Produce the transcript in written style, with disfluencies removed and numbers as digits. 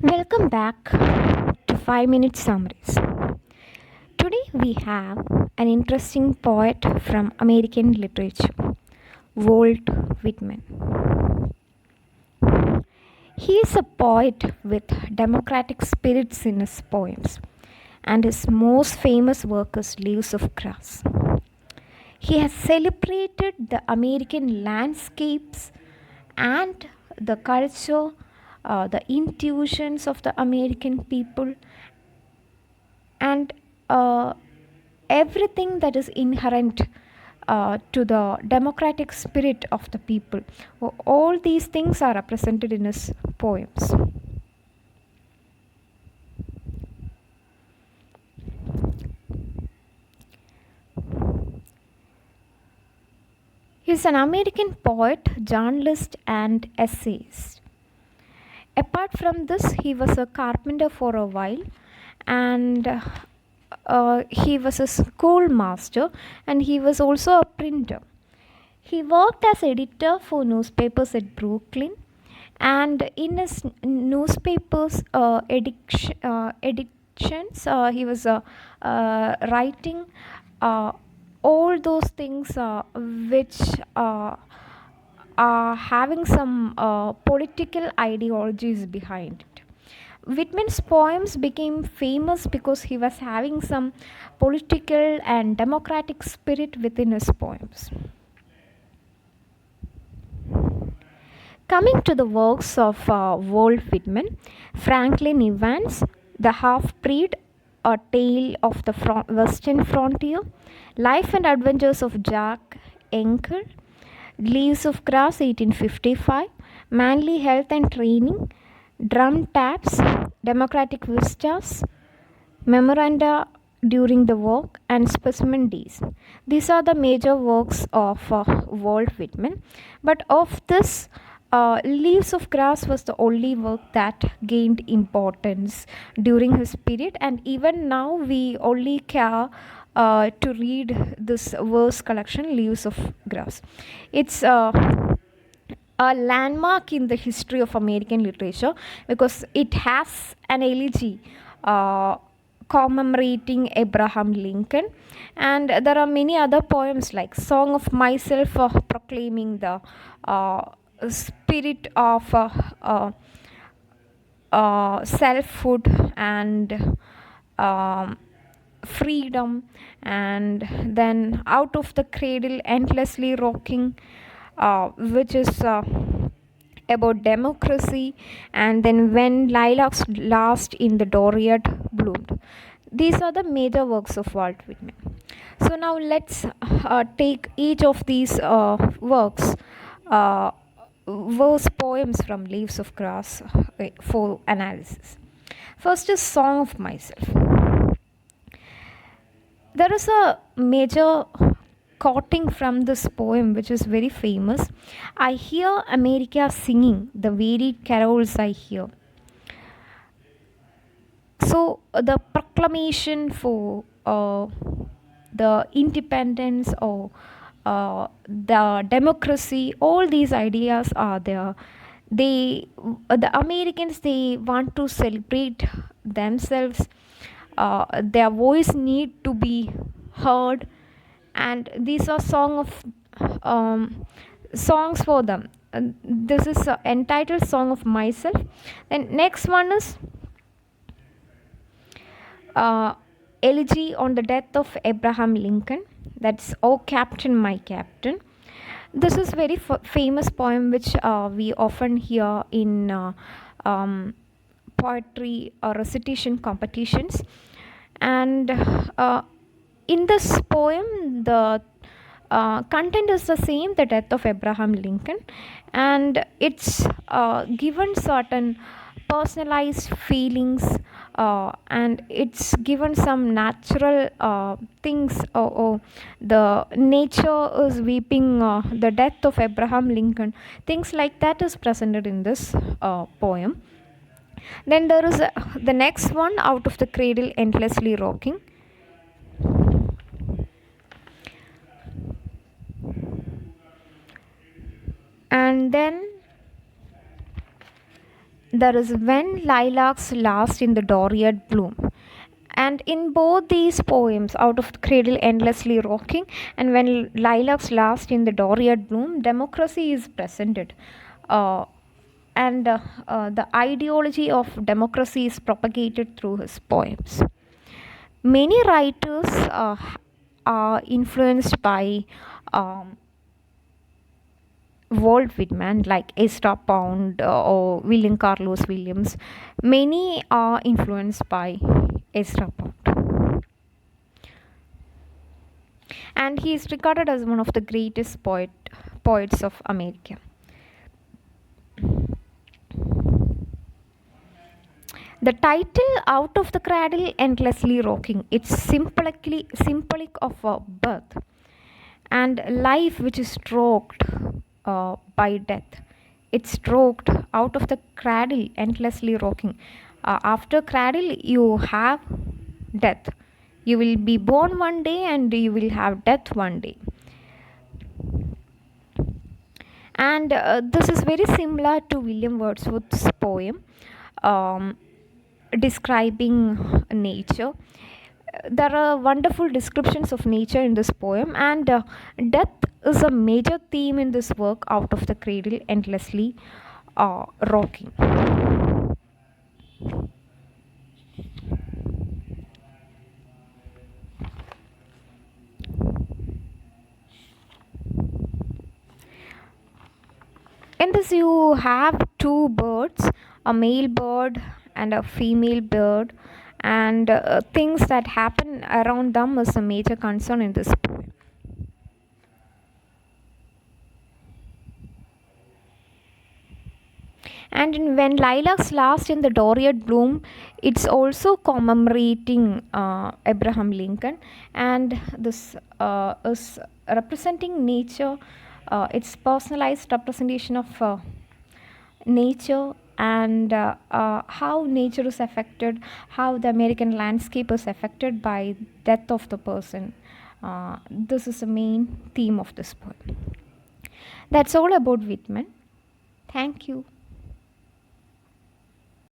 Welcome back to 5 Minute Summaries. Today we have an interesting poet from American literature, Walt Whitman. He is a poet with democratic spirits in his poems, and his most famous work is Leaves of Grass. He has celebrated the American landscapes and the culture, the intuitions of the American people, and everything that is inherent to the democratic spirit of the people. All these things are represented in his poems. He is an American poet, journalist, and essayist. Apart from this, he was a carpenter for a while, and he was a schoolmaster, and he was also a printer. He worked as editor for newspapers at Brooklyn, and in his newspapers editions, he was writing all those things which are having some political ideologies behind it. Whitman's poems became famous because he was having some political and democratic spirit within his poems. Coming to the works of Walt Whitman, Franklin Evans, The Half-Breed, A Tale of the Western Frontier, Life and Adventures of Jack Enkel, Leaves of Grass 1855, Manly Health and Training, Drum Taps, Democratic Vistas, Memoranda during the work, and Specimen Days. These are the major works of Walt Whitman. But of this, Leaves of Grass was the only work that gained importance during his period, and even now we only care to read this verse collection, Leaves of Grass. It's a landmark in the history of American literature because it has an elegy commemorating Abraham Lincoln, and there are many other poems like Song of Myself proclaiming the spirit of selfhood and freedom, and then Out of the Cradle Endlessly Rocking, which is about democracy, and then When Lilacs Last in the Dooryard Bloomed. These are the major works of Walt Whitman. So now let's take each of these works, verse poems from Leaves of Grass, for analysis. First is Song of Myself. There is a major quoting from this poem which is very famous. I hear America singing the varied carols I hear. So the proclamation for the independence or the democracy, all these ideas are there. The Americans, they want to celebrate themselves. Their voice need to be heard, and these are songs for them. This is entitled Song of Myself. Then next one is elegy on the death of Abraham Lincoln. That's Oh Captain, My Captain. This is very famous poem which we often hear in poetry or recitation competitions. And in this poem, the content is the same, the death of Abraham Lincoln, and it's given certain personalized feelings, and it's given some natural things. The nature is weeping the death of Abraham Lincoln. Things like that is presented in this poem. Then there is the next one, Out of the Cradle Endlessly Rocking. And then there is When Lilacs Last in the Doriad Bloom. And in both these poems, Out of the Cradle Endlessly Rocking and When Lilacs Last in the Doriad Bloom, democracy is presented. Uh, and the ideology of democracy is propagated through his poems. Many writers are influenced by um, Walt Whitman, like Ezra Pound or William Carlos Williams. Many are influenced by Ezra Pound, and he is regarded as one of the greatest poets of America. The title "Out of the Cradle, Endlessly Rocking" it's symbolic of birth and life, which is stroked by death. It's stroked out of the cradle, endlessly rocking. After cradle, you have death. You will be born one day and you will have death one day. And this is very similar to William Wordsworth's poem um, describing nature. There are wonderful descriptions of nature in this poem, and death is a major theme in this work, Out of the Cradle, Endlessly Rocking. In this, you have two birds, a male bird and a female bird, and things that happen around them is a major concern in this poem. And When Lilacs Last in the Doriad Bloom, it's also commemorating Abraham Lincoln, and this is representing nature. It's personalized representation of nature, and how nature is affected, how the American landscape is affected by death of the person. This is the main theme of this poem. That's all about Whitman. Thank you.